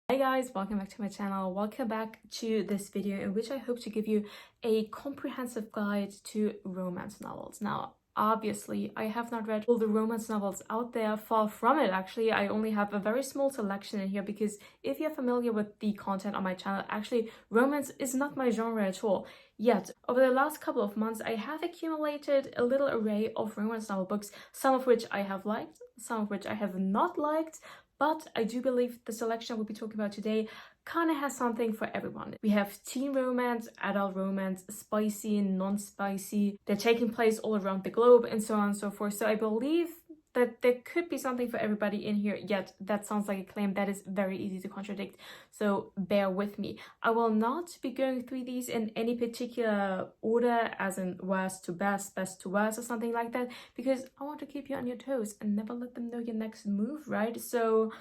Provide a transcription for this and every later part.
Hey guys, welcome back to my channel. Welcome back to this video in which I hope to give you a comprehensive guide to romance novels. Now, obviously, I have not read all the romance novels out there, far from it actually. I only have a very small selection in here because if you're familiar with the content on my channel, actually romance is not my genre at all. Yet, over the last couple of months, I have accumulated a little array of romance novel books, some of which I have liked, some of which I have not liked, but I do believe the selection we'll be talking about today kind of has something for everyone. We have teen romance, adult romance, spicy, non-spicy. They're taking place all around the globe and so on and so forth. So I believe that there could be something for everybody in here, yet that sounds like a claim that is very easy to contradict. So bear with me. I will not be going through these in any particular order, as in worst to best, best to worst, or something like that, because I want to keep you on your toes and never let them know your next move, right? So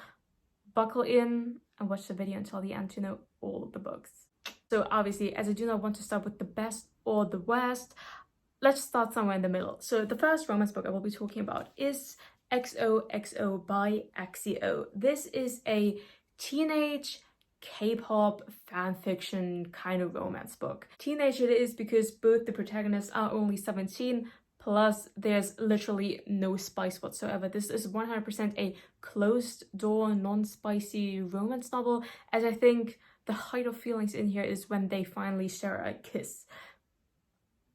buckle in and watch the video until the end to know all of the books. So obviously, as I do not want to start with the best or the worst, let's start somewhere in the middle. So the first romance book I will be talking about is XOXO by Axio. This is a teenage K-pop fanfiction kind of romance book. Teenage it is because both the protagonists are only 17, plus there's literally no spice whatsoever. This is 100% a closed-door, non-spicy romance novel, as I think the height of feelings in here is when they finally share a kiss.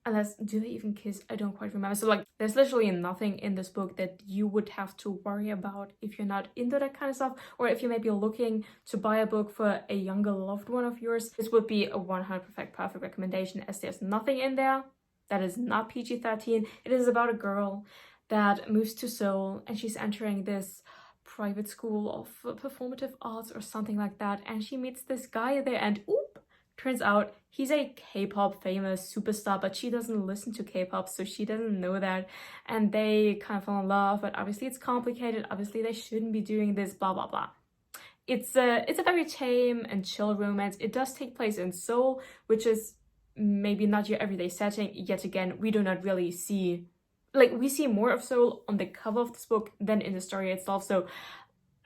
Unless, do they even kiss? I don't quite remember. So like, there's literally nothing in this book that you would have to worry about if you're not into that kind of stuff, or if you may be looking to buy a book for a younger loved one of yours. This would be a 100% perfect recommendation, as there's nothing in there that is not PG-13. It is about a girl that moves to Seoul and she's entering this private school of performative arts or something like that, and she meets this guy there, and oop, turns out he's a K-pop famous superstar, but she doesn't listen to K-pop, so she doesn't know that, and they kind of fall in love, but obviously it's complicated, obviously they shouldn't be doing this, blah blah blah. It's a very tame and chill romance. It does take place in Seoul, which is maybe not your everyday setting. Yet again, we do not really see, like, we see more of Seoul on the cover of this book than in the story itself. So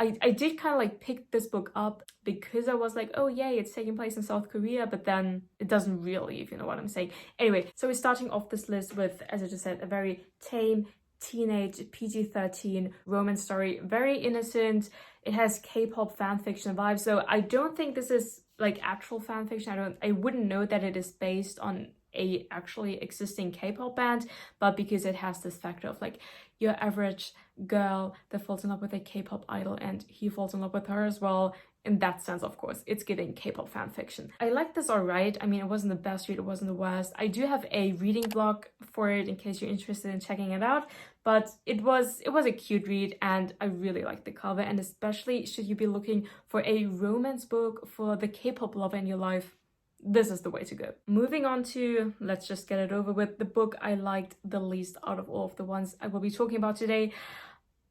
I did kind of like pick this book up because I was like, oh yay, it's taking place in South Korea, but then it doesn't really, if you know what I'm saying. Anyway, so we're starting off this list with, as I just said, a very tame teenage PG-13 romance story, very innocent. It has K-pop fanfiction vibes, so I don't think this is like actual fanfiction. I wouldn't know that it is based on a actually existing K-pop band, but because it has this factor of like your average girl that falls in love with a K-pop idol and he falls in love with her as well. In that sense, of course, it's giving K-pop fanfiction. I like this alright. I mean, it wasn't the best read, it wasn't the worst. I do have a reading blog for it in case you're interested in checking it out, but it was a cute read and I really liked the cover, and especially should you be looking for a romance book for the K-pop lover in your life, this is the way to go. Moving on to, let's just get it over with, the book I liked the least out of all of the ones I will be talking about today.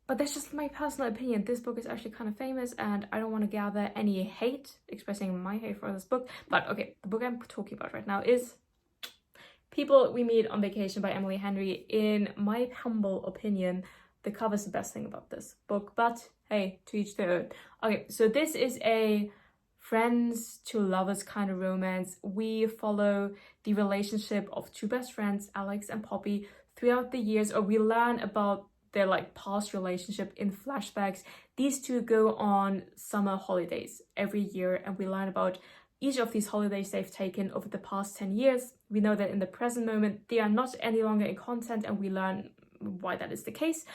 But that's just my personal opinion. This book is actually kind of famous and I don't want to gather any hate, expressing my hate for this book. But okay, the book I'm talking about right now is People We Meet on Vacation by Emily Henry. In my humble opinion, the cover is the best thing about this book, but hey, to each their own. Okay, so this is a friends to lovers kind of romance. We follow the relationship of two best friends, Alex and Poppy, throughout the years, or we learn about their like past relationship in flashbacks. These two go on summer holidays every year, and we learn about each of these holidays they've taken over the past 10 years. We know that in the present moment they are not any longer in contact, and we learn why that is the case.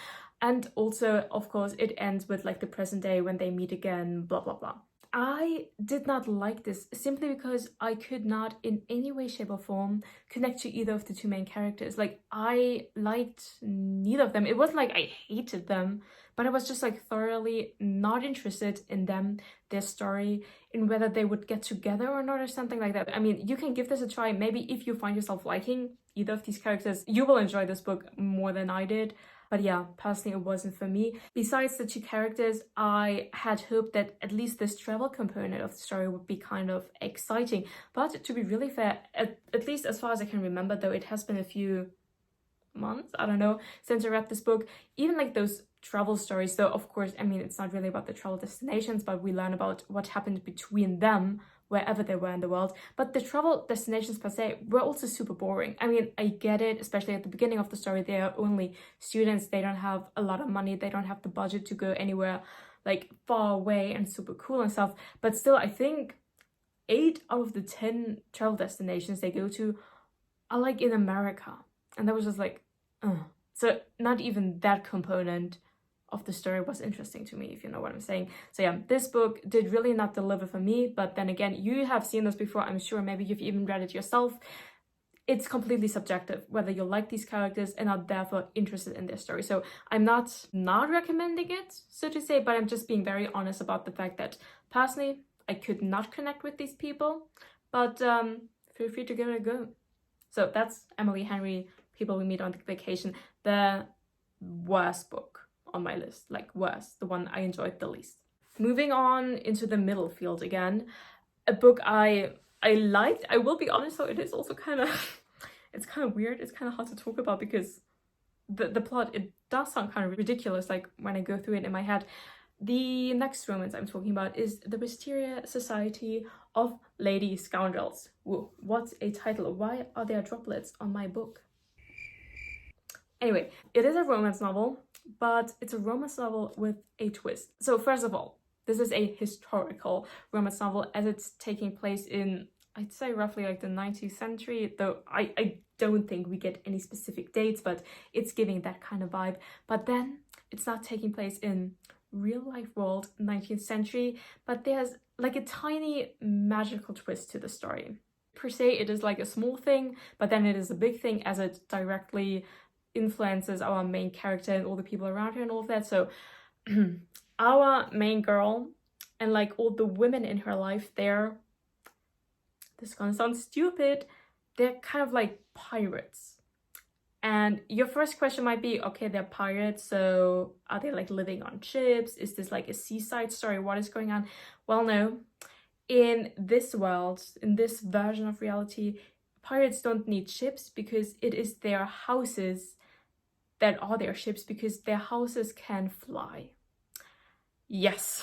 And also, of course, it ends with like the present day when they meet again, blah blah blah. I did not like this simply because I could not in any way, shape or form connect to either of the two main characters. Like, I liked neither of them. It wasn't like I hated them, but I was just like thoroughly not interested in them, their story, in whether they would get together or not or something like that. I mean, you can give this a try. Maybe if you find yourself liking either of these characters, you will enjoy this book more than I did. But yeah, personally, it wasn't for me. Besides the two characters, I had hoped that at least this travel component of the story would be kind of exciting. But to be really fair, at least as far as I can remember, though it has been a few months, I don't know, since I read this book, even like those travel stories, though of course, I mean, it's not really about the travel destinations, but we learn about what happened between them wherever they were in the world. But the travel destinations per se were also super boring. I mean, I get it, especially at the beginning of the story, they are only students, they don't have a lot of money, they don't have the budget to go anywhere like far away and super cool and stuff. But still, I think 8 out of the 10 travel destinations they go to are like in America. And that was just like, So not even that component of the story was interesting to me, if you know what I'm saying. So yeah, this book did really not deliver for me, but then again, you have seen this before, I'm sure, maybe you've even read it yourself. It's completely subjective whether you like these characters and are therefore interested in their story. So I'm not recommending it, so to say, but I'm just being very honest about the fact that personally, I could not connect with these people, but feel free to give it a go. So that's Emily Henry, People We Meet on Vacation, the worst book on my list, like worst, the one I enjoyed the least. Moving on into the middle field again, a book I liked. I will be honest though, it is also kind of, it's kind of weird, it's kind of hard to talk about because the plot, it does sound kind of ridiculous, like when I go through it in my head. The next romance I'm talking about is The Wisteria Society of Lady Scoundrels. Whoa, what a title. Why are there droplets on my book? Anyway, it is a romance novel, but it's a romance novel with a twist. So first of all, this is a historical romance novel as it's taking place in, I'd say roughly like the 19th century, though I don't think we get any specific dates, but it's giving that kind of vibe. But then it's not taking place in real life world 19th century, but there's like a tiny magical twist to the story. Per se, it is like a small thing, but then it is a big thing as it directly influences our main character and all the people around her and all of that. So our main girl and like all the women in her life, this is gonna sound stupid, they're kind of like pirates. And your first question might be, okay, they're pirates, so are they like living on ships? Is this like a seaside story? What is going on? Well, no. In this world, in this version of reality, pirates don't need ships because it is their houses that are their ships, because their houses can fly. Yes,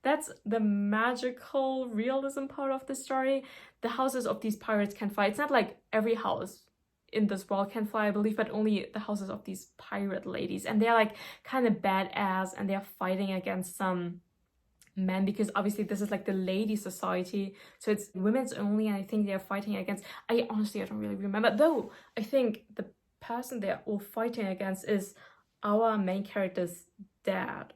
that's the magical realism part of the story. The houses of these pirates can fly. It's not like every house in this world can fly, I believe, but only the houses of these pirate ladies. And they're like kind of badass and they're fighting against some men, because obviously this is like the lady society, so it's women's only, and I think they're fighting against, I don't really remember, though I think the person they're all fighting against is our main character's dad.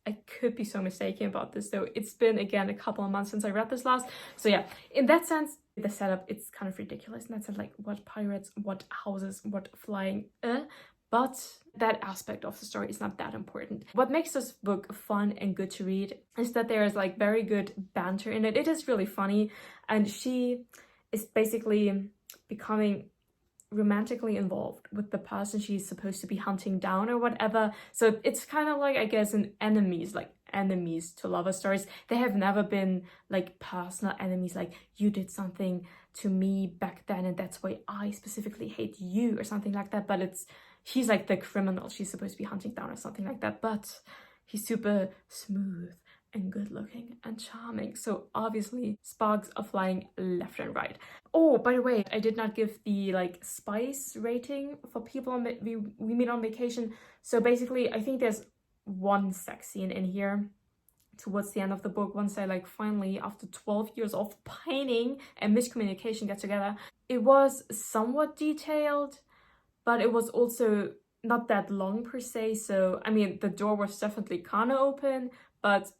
I could be so mistaken about this though. It's been, again, a couple of months since I read this last. So yeah, in that sense, the setup, it's kind of ridiculous. And that's like, what pirates, what houses, what flying, but that aspect of the story is not that important. What makes this book fun and good to read is that there is like very good banter in it. It is really funny, and she is basically becoming romantically involved with the person she's supposed to be hunting down or whatever. So it's kind of like, I guess, an enemies to lover stories. They have never been like personal enemies, like you did something to me back then and that's why I specifically hate you or something like that. But he's like the criminal she's supposed to be hunting down or something like that, but he's super smooth and good looking and charming, so obviously sparks are flying left and right. Oh, by the way, I did not give the like spice rating for People we Meet on Vacation. So basically, I think there's one sex scene in here towards the end of the book, once I like finally, after 12 years of pining and miscommunication, get together. It was somewhat detailed, but it was also not that long per se. So I mean, the door was definitely kind of open, but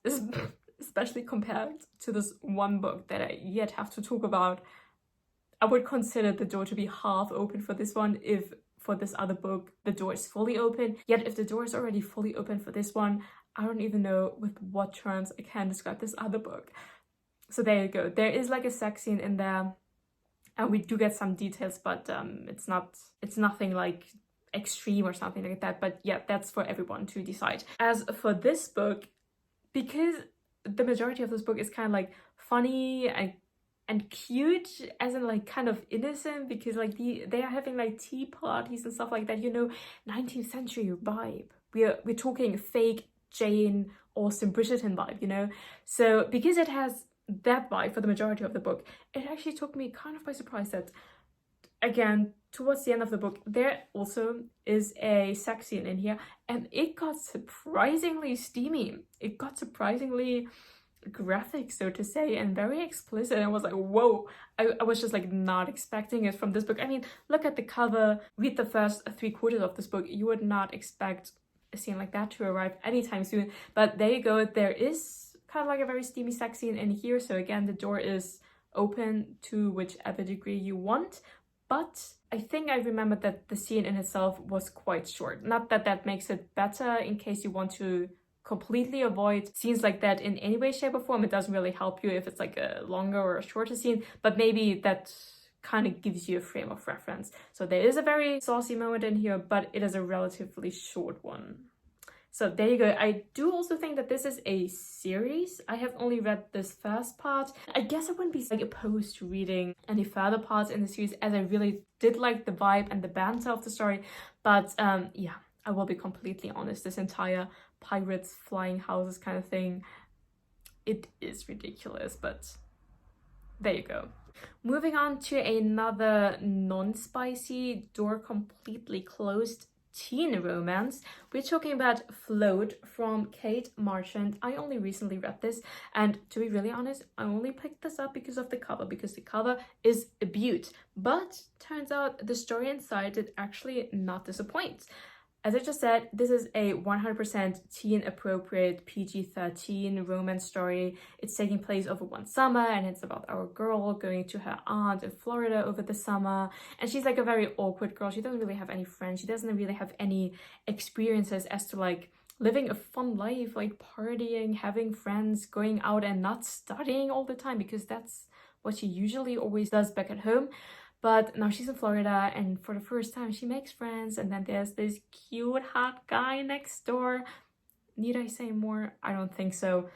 especially compared to this one book that I yet have to talk about, I would consider the door to be half open for this one. If for this other book the door is fully open, yet if the door is already fully open for this one, I don't even know with what terms I can describe this other book. So there you go. There is like a sex scene in there, and we do get some details, but it's nothing like extreme or something like that. But yeah, that's for everyone to decide. As for this book, because the majority of this book is kind of like funny and cute, as in like kind of innocent, because like they are having like tea parties and stuff like that, 19th century vibe. we're talking fake Jane Austen Bridgerton vibe, you know? So because it has that vibe for the majority of the book, it actually took me kind of by surprise that, again, towards the end of the book, there also is a sex scene in here, and it got surprisingly steamy. It got surprisingly graphic, so to say, and very explicit. I was like, whoa, I was just like not expecting it from this book. I mean, look at the cover, read the first 3/4 of this book, you would not expect a scene like that to arrive anytime soon. But there you go, there is kind of like a very steamy sex scene in here. So again, the door is open to whichever degree you want. But I think I remembered that the scene in itself was quite short. Not that that makes it better in case you want to completely avoid scenes like that in any way, shape, or form. It doesn't really help you if it's like a longer or a shorter scene, but maybe that kind of gives you a frame of reference. So there is a very saucy moment in here, but it is a relatively short one. So there you go. I do also think that this is a series. I have only read this first part. I guess I wouldn't be like opposed to reading any further parts in the series, as I really did like the vibe and the banter of the story. But yeah, I will be completely honest, this entire pirates, flying houses kind of thing, it is ridiculous, but there you go. Moving on to another non-spicy, door completely closed teen romance. We're talking about Float from Kate Marchant. I only recently read this, and to be really honest, I only picked this up because of the cover, because the cover is a beaut. But turns out the story inside did actually not disappoint. As I just said, this is a 100% teen-appropriate PG-13 romance story. It's taking place over one summer, and it's about our girl going to her aunt in Florida over the summer. And she's like a very awkward girl. She doesn't really have any friends. She doesn't really have any experiences as to like living a fun life, like partying, having friends, going out and not studying all the time, because that's what she usually always does back at home. But now she's in Florida, and for the first time she makes friends, and then there's this cute hot guy next door. Need I say more? I don't think so.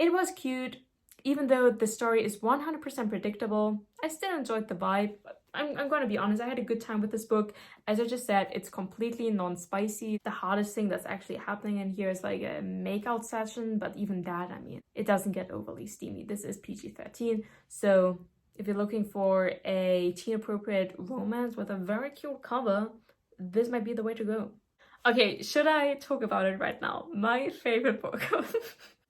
It was cute. Even though the story is 100% predictable, I still enjoyed the vibe. I'm gonna be honest, I had a good time with this book. As I just said, it's completely non-spicy. The hardest thing that's actually happening in here is like a makeout session, but even that, I mean, it doesn't get overly steamy. This is PG-13, so if you're looking for a teen-appropriate romance with a very cute cover, this might be the way to go. Okay, should I talk about it right now? My favorite book.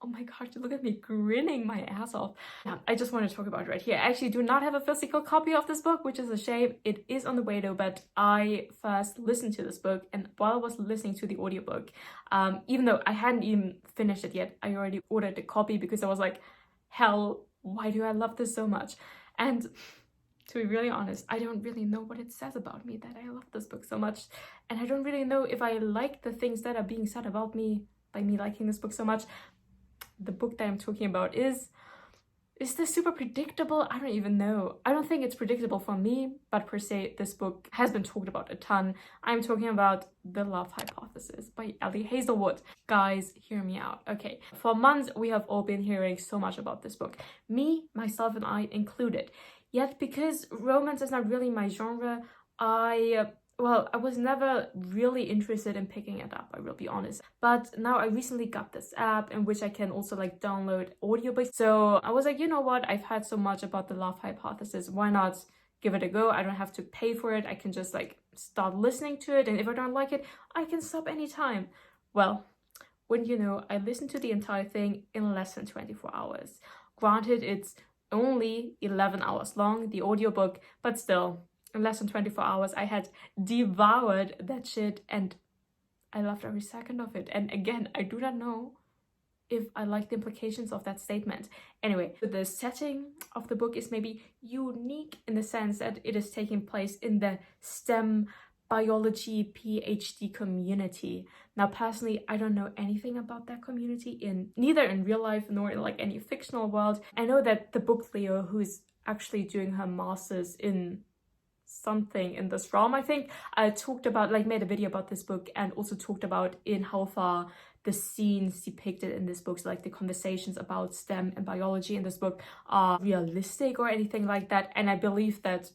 Oh my gosh, look at me grinning my ass off. Now, I just want to talk about it right here. I actually do not have a physical copy of this book, which is a shame. It is on the way though, but I first listened to this book, and while I was listening to the audiobook, even though I hadn't even finished it yet, I already ordered a copy because I was like, hell, why do I love this so much? And to be really honest, I don't really know what it says about me that I love this book so much. And I don't really know if I like the things that are being said about me by me liking this book so much. The book that I'm talking about is this super predictable? I don't even know. I don't think it's predictable for me, but per se, this book has been talked about a ton. I'm talking about The Love Hypothesis by Ellie Hazelwood. Guys, hear me out. Okay, for months, we have all been hearing so much about this book. Me, myself, and I included. Yet, because romance is not really my genre, I was never really interested in picking it up, I will be honest. But now I recently got this app in which I can also like download audiobooks. So I was like, you know what? I've heard so much about The Love Hypothesis. Why not give it a go? I don't have to pay for it. I can just like start listening to it. And if I don't like it, I can stop anytime. Well, wouldn't you know, I listened to the entire thing in less than 24 hours. Granted, it's only 11 hours long, the audiobook, but still, in less than 24 hours, I had devoured that shit, and I loved every second of it. And again, I do not know if I like the implications of that statement. Anyway, the setting of the book is maybe unique in the sense that it is taking place in the STEM biology PhD community. Now, personally, I don't know anything about that community neither in real life nor in like any fictional world. I know that the book Leo, who's actually doing her master's in something in this realm, I think, talked about, like, made a video about this book and also talked about in how far the scenes depicted in this book, so like the conversations about STEM and biology in this book, are realistic or anything like that. And I believe that,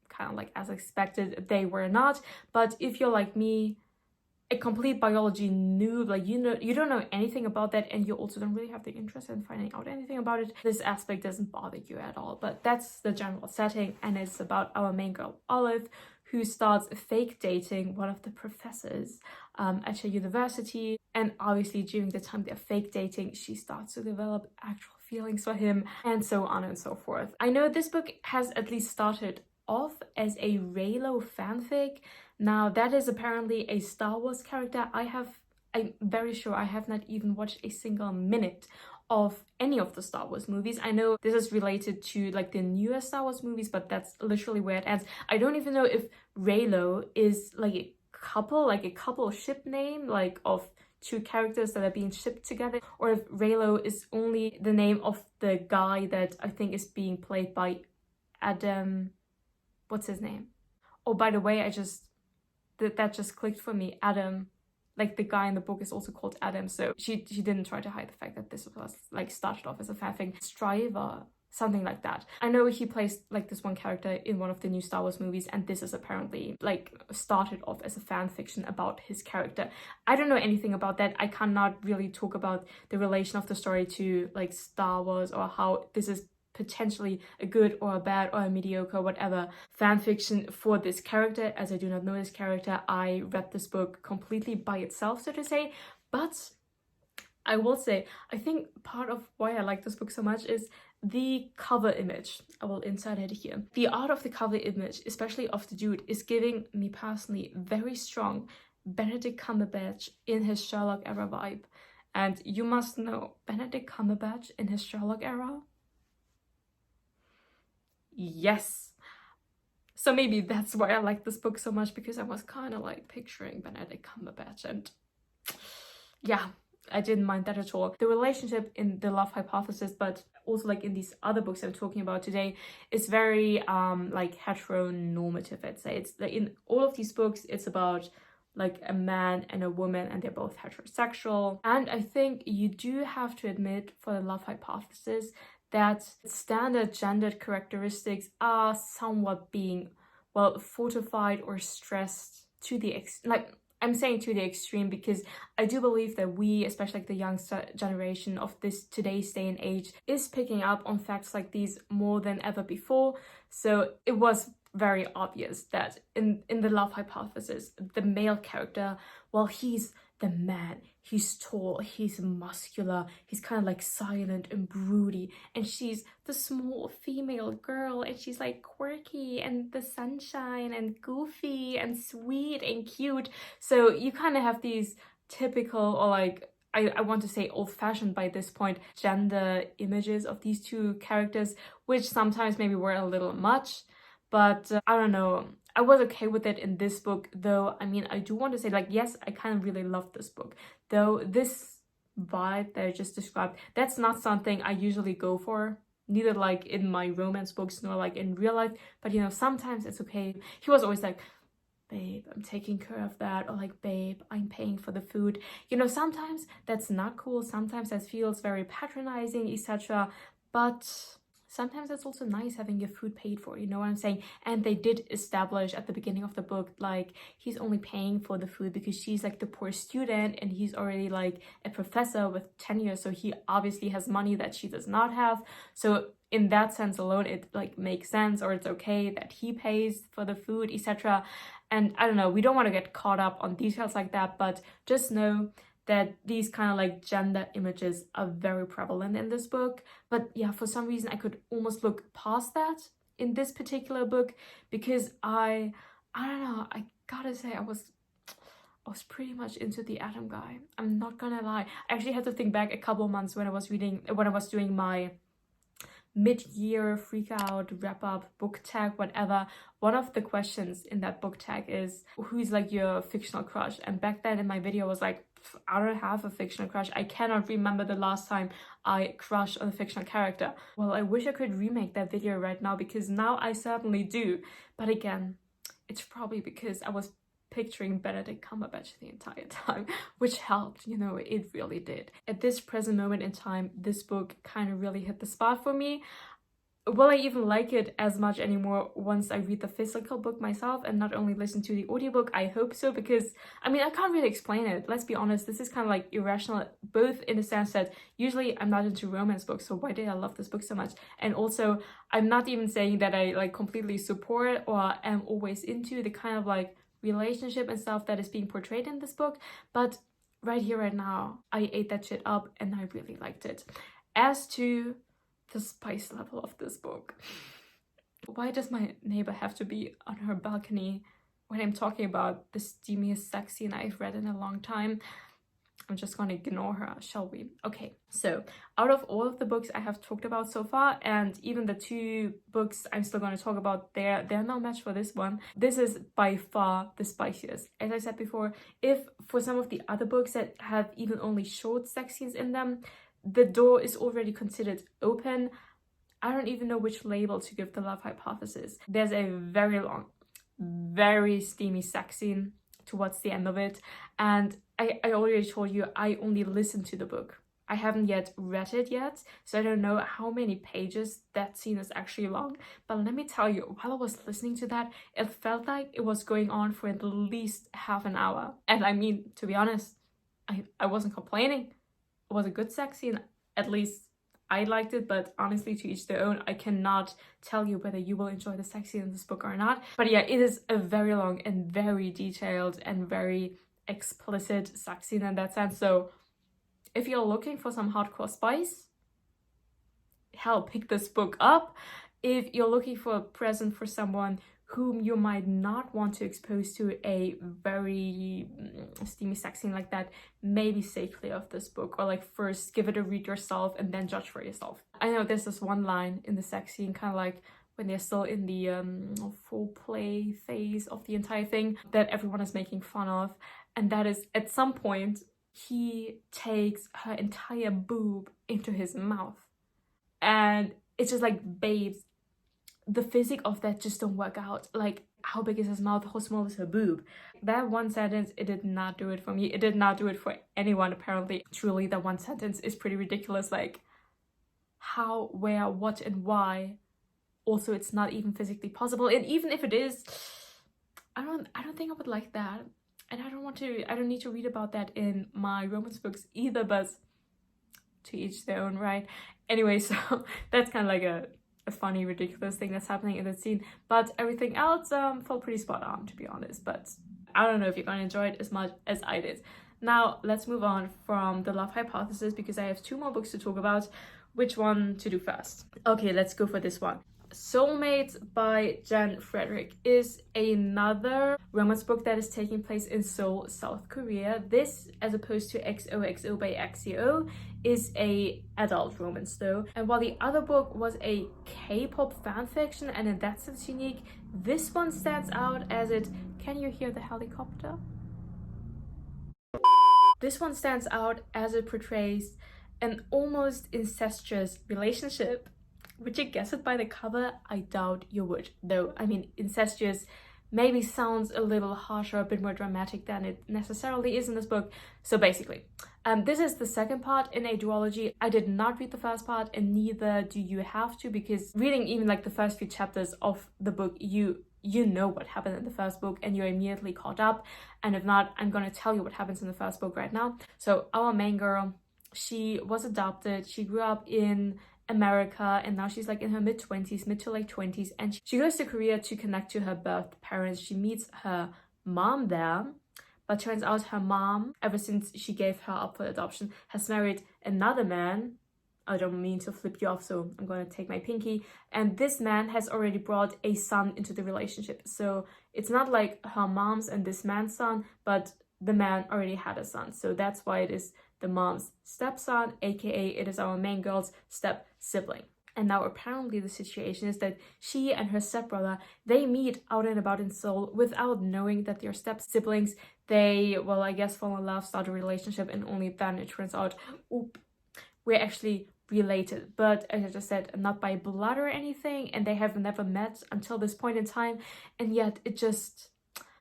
kind of like as expected, they were not. But if you're like me, a complete biology noob, like, you know, you don't know anything about that, and you also don't really have the interest in finding out anything about it, this aspect doesn't bother you at all. But that's the general setting, and it's about our main girl Olive, who starts fake dating one of the professors at her university. And obviously during the time they're fake dating, she starts to develop actual feelings for him, and so on and so forth. I know this book has at least started off as a Reylo fanfic. Now that is apparently a Star Wars character. I'm very sure I have not even watched a single minute of any of the Star Wars movies. I know this is related to like the newer Star Wars movies, but that's literally where it ends. I don't even know if Reylo is like a couple ship name, like of two characters that are being shipped together, or if Reylo is only the name of the guy that I think is being played by Adam. What's his name? Oh, by the way, that just clicked for me. Adam, like the guy in the book is also called Adam, so she didn't try to hide the fact that this was like started off as a fanfic. Striver, something like that. I know he plays like this one character in one of the new Star Wars movies, and this is apparently like started off as a fan fiction about his character. I don't know anything about that. I cannot really talk about the relation of the story to like Star Wars, or how this is potentially a good or a bad or a mediocre whatever fan fiction for this character, as I do not know this character. I read this book completely by itself, so to say. But I will say, I think part of why I like this book so much is the cover image. I will insert it here. The art of the cover image, especially of the dude, is giving me personally very strong Benedict Cumberbatch in his Sherlock era vibe. And you must know, Benedict Cumberbatch in his Sherlock era, yes. So maybe that's why I like this book so much, because I was kind of like picturing Benedict Cumberbatch, and yeah, I didn't mind that at all. The relationship in The Love Hypothesis, but also like in these other books I'm talking about today, is very like heteronormative, I'd say. It's like in all of these books, it's about like a man and a woman, and they're both heterosexual. And I think you do have to admit, for The Love Hypothesis, that standard gendered characteristics are somewhat being, well, fortified or stressed to the I'm saying to the extreme, because I do believe that we, especially like the young generation of this today's day and age, is picking up on facts like these more than ever before. So it was very obvious that in The Love Hypothesis, the male character, well, he's the man. He's tall, he's muscular, he's kind of like silent and broody, and she's the small female girl, and she's like quirky and the sunshine and goofy and sweet and cute. So you kind of have these typical, or like, I want to say old-fashioned by this point, gender images of these two characters, which sometimes maybe were a little much. But I don't know, I was okay with it in this book, though. I mean, I do want to say, like, yes, I kind of really loved this book, though this vibe that I just described, that's not something I usually go for, neither like in my romance books nor like in real life. But you know, sometimes it's okay. He was always like, babe, I'm taking care of that, or like, babe, I'm paying for the food. You know, sometimes that's not cool, sometimes that feels very patronizing, etc. But sometimes it's also nice having your food paid for, you know what I'm saying? And they did establish at the beginning of the book, like, he's only paying for the food because she's like the poor student, and he's already like a professor with tenure, so he obviously has money that she does not have. So in that sense alone, it like makes sense, or it's okay that he pays for the food, etc. And I don't know, we don't want to get caught up on details like that, but just know that these kind of like gender images are very prevalent in this book. But yeah, for some reason I could almost look past that in this particular book, because I don't know, I gotta say I was pretty much into the Adam guy. I'm not gonna lie. I actually had to think back a couple of months when I was doing my mid-year freak out wrap up book tag, whatever. One of the questions in that book tag is, who's like your fictional crush? And back then in my video I was like, I don't have a fictional crush. I cannot remember the last time I crushed on a fictional character. Well, I wish I could remake that video right now, because now I certainly do. But again, it's probably because I was picturing Benedict Cumberbatch the entire time, which helped, you know, it really did. At this present moment in time, this book kind of really hit the spot for me. will I even like it as much anymore once I read the physical book myself and not only listen to the audiobook? I hope so, because I mean, I can't really explain it. Let's be honest, this is kind of like irrational, both in the sense that usually I'm not into romance books, so why did I love this book so much? And also, I'm not even saying that I like completely support or am always into the kind of like relationship and stuff that is being portrayed in this book, but right here, right now, I ate that shit up and I really liked it. As to the spice level of this book. Why does my neighbor have to be on her balcony when I'm talking about the steamiest sex scene I've read in a long time? I'm just gonna ignore her, shall we? Okay, so out of all of the books I have talked about so far, and even the 2 books I'm still gonna talk about, they're no match for this one. This is by far the spiciest. As I said before, if for some of the other books that have even only short sex scenes in them, the door is already considered open, I don't even know which label to give the love hypothesis. There's a very long, very steamy sex scene towards the end of it, and I already told you I only listened to the book. I haven't yet read it yet, so I don't know how many pages that scene is actually long, but let me tell you, while I was listening to that, it felt like it was going on for at least half an hour. And I mean, to be honest, I wasn't complaining. It was a good sex scene, at least I liked it, but honestly, to each their own. I cannot tell you whether you will enjoy the sex scene in this book or not. But yeah, it is a very long and very detailed and very explicit sex scene in that sense. So if you're looking for some hardcore spice, hell, pick this book up. If you're looking for a present for someone whom you might not want to expose to a very steamy sex scene like that, maybe stay clear of this book, or like first give it a read yourself and then judge for yourself. I know there's this one line in the sex scene, kind of like when they're still in the foreplay phase of the entire thing, that everyone is making fun of, and that is at some point he takes her entire boob into his mouth, and it's just like, babes, the physics of that just don't work out. Like, how big is his mouth? How small is her boob? That one sentence, it did not do it for me. It did not do it for anyone, apparently. Truly, that one sentence is pretty ridiculous. Like, how, where, what, and why. Also, it's not even physically possible. And even if it is, I don't think I would like that. And I don't need to read about that in my romance books either, but to each their own, right? Anyway, so that's kind of like a funny, ridiculous thing that's happening in the scene, but everything else felt pretty spot on, to be honest. But I don't know if you're gonna enjoy it as much as I did. Now let's move on from the love hypothesis, because I have 2 more books to talk about. Which one to do first? Okay, let's go for this one. Soulmate by Jen Frederick is another romance book that is taking place in Seoul, South Korea. This, as opposed to XOXO by XCO, is a adult romance though. And while the other book was a K-pop fanfiction and in that sense unique, this one stands out as it... Can you hear the helicopter? This one stands out as it portrays an almost incestuous relationship. Would you guess it by the cover? I doubt you would, though. I mean, incestuous maybe sounds a little harsher, a bit more dramatic than it necessarily is in this book. So basically, this is the second part in a duology. I did not read the first part, and neither do you have to, because reading even like the first few chapters of the book, you know what happened in the first book and you're immediately caught up. And if not, I'm gonna tell you what happens in the first book right now. So our main girl, she was adopted. She grew up in America, and now she's like in her mid to late 20s, and she goes to Korea to connect to her birth parents. She meets her mom there, but turns out her mom, ever since she gave her up for adoption, has married another man. I don't mean to flip you off, so I'm gonna take my pinky. And this man has already brought a son into the relationship. So it's not like her mom's and this man's son, but the man already had a son. So that's why it is the mom's stepson, aka it is our main girl's step sibling. And now apparently the situation is that she and her stepbrother, they meet out and about in Seoul without knowing that they're step siblings. They, well, I guess fall in love, start a relationship, and only then it turns out, oop, we're actually related. But as I just said, not by blood or anything, and they have never met until this point in time. And yet it just...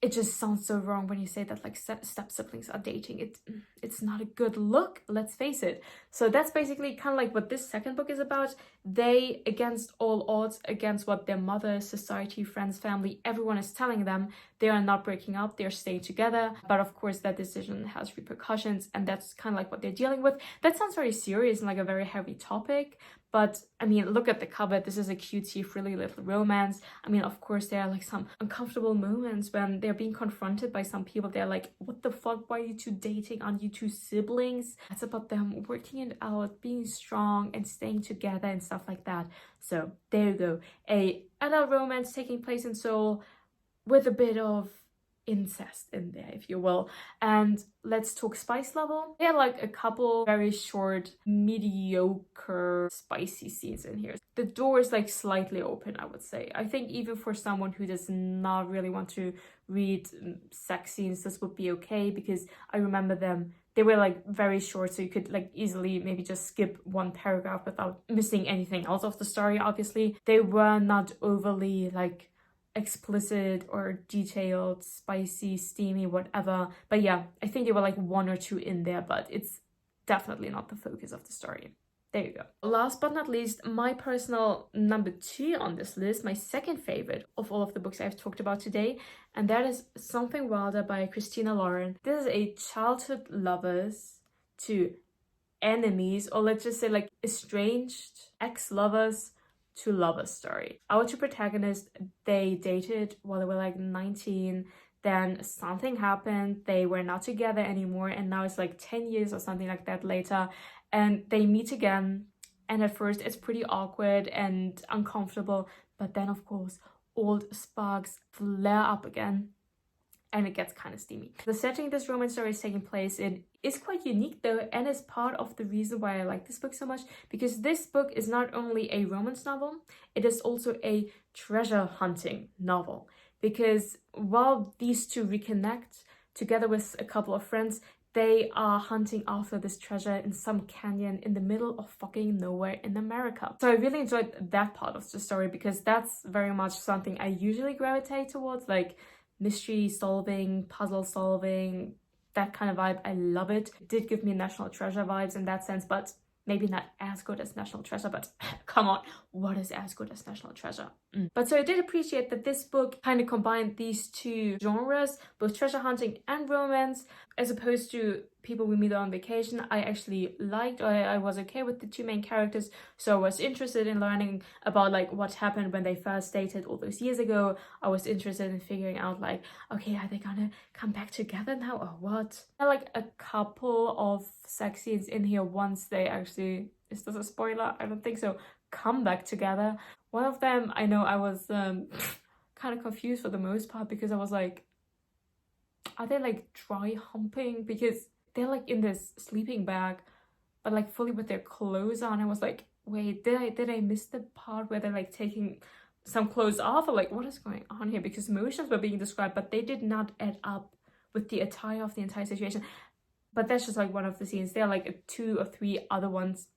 It just sounds so wrong when you say that like step siblings are dating. It's not a good look, let's face it. So that's basically kind of like what this second book is about. They, against all odds, against what their mother, society, friends, family, everyone is telling them, they are not breaking up, they're staying together. But of course that decision has repercussions, and that's kind of like what they're dealing with. That sounds very serious and like a very heavy topic. But I mean, look at the cover. This is a cutesy, frilly little romance. I mean, of course, there are like some uncomfortable moments when they're being confronted by some people. They're like, what the fuck? Why are you two dating? Aren't you two siblings? It's about them working it out, being strong and staying together and stuff like that. So there you go. A adult romance taking place in Seoul with a bit of incest in there, if you will. And let's talk spice level. There are like a couple very short, mediocre, spicy scenes in here. The door is like slightly open, I would say. I think even for someone who does not really want to read sex scenes, this would be okay, because I remember them. They were like very short, so you could like easily maybe just skip one paragraph without missing anything else of the story, obviously. They were not overly like explicit or detailed, spicy, steamy, whatever. But yeah, I think there were like one or two in there, but it's definitely not the focus of the story. There you go. Last but not least, my personal number 2 on this list, my second favorite of all of the books I've talked about today, and that is Something Wilder by Christina Lauren. This is a childhood lovers to enemies, or let's just say like estranged ex-lovers to lover story. Our two protagonists, they dated while they were like 19, then something happened, they were not together anymore, and now it's like 10 years or something like that later, and they meet again, and at first it's pretty awkward and uncomfortable, but then of course old sparks flare up again and it gets kind of steamy. The setting this romance story is taking place in is quite unique though, and is part of the reason why I like this book so much, because this book is not only a romance novel, it is also a treasure hunting novel. Because while these two reconnect together with a couple of friends, they are hunting after this treasure in some canyon in the middle of fucking nowhere in America. So I really enjoyed that part of the story, because that's very much something I usually gravitate towards, like mystery solving, puzzle solving, that kind of vibe. I love it. It did give me National Treasure vibes in that sense, but maybe not as good as National Treasure, but come on, what is as good as National Treasure? But so I did appreciate that this book kind of combined these two genres, both treasure hunting and romance, as opposed to People We Meet on Vacation. I actually liked, or I was okay with the two main characters, so I was interested in learning about like what happened when they first dated all those years ago. I was interested in figuring out like, okay, are they gonna come back together now or what? There are like a couple of sex scenes in here once they actually, is this a spoiler? I don't think so, come back together. One of them, I know I was kind of confused for the most part, because I was like, are they like dry humping? Because they're like in this sleeping bag, but like fully with their clothes on. I was like, wait, did I miss the part where they're like taking some clothes off, or like what is going on here? Because emotions were being described, but they did not add up with the attire of the entire situation. But that's just like one of the scenes. There are like 2 or 3 other ones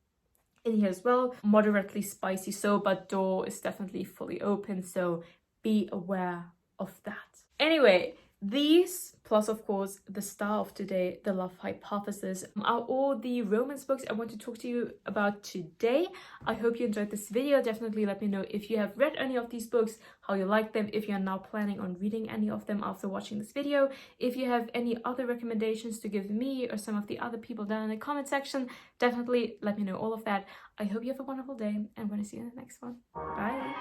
in here as well, moderately spicy, so, but door is definitely fully open, so be aware of that. Anyway, these, plus of course the star of today, The Love Hypothesis, are all the romance books I want to talk to you about today. I hope you enjoyed this video. Definitely let me know if you have read any of these books, how you like them, if you're now planning on reading any of them after watching this video. If you have any other recommendations to give me or some of the other people down in the comment section, definitely let me know all of that. I hope you have a wonderful day, and I'm going to see you in the next one. Bye!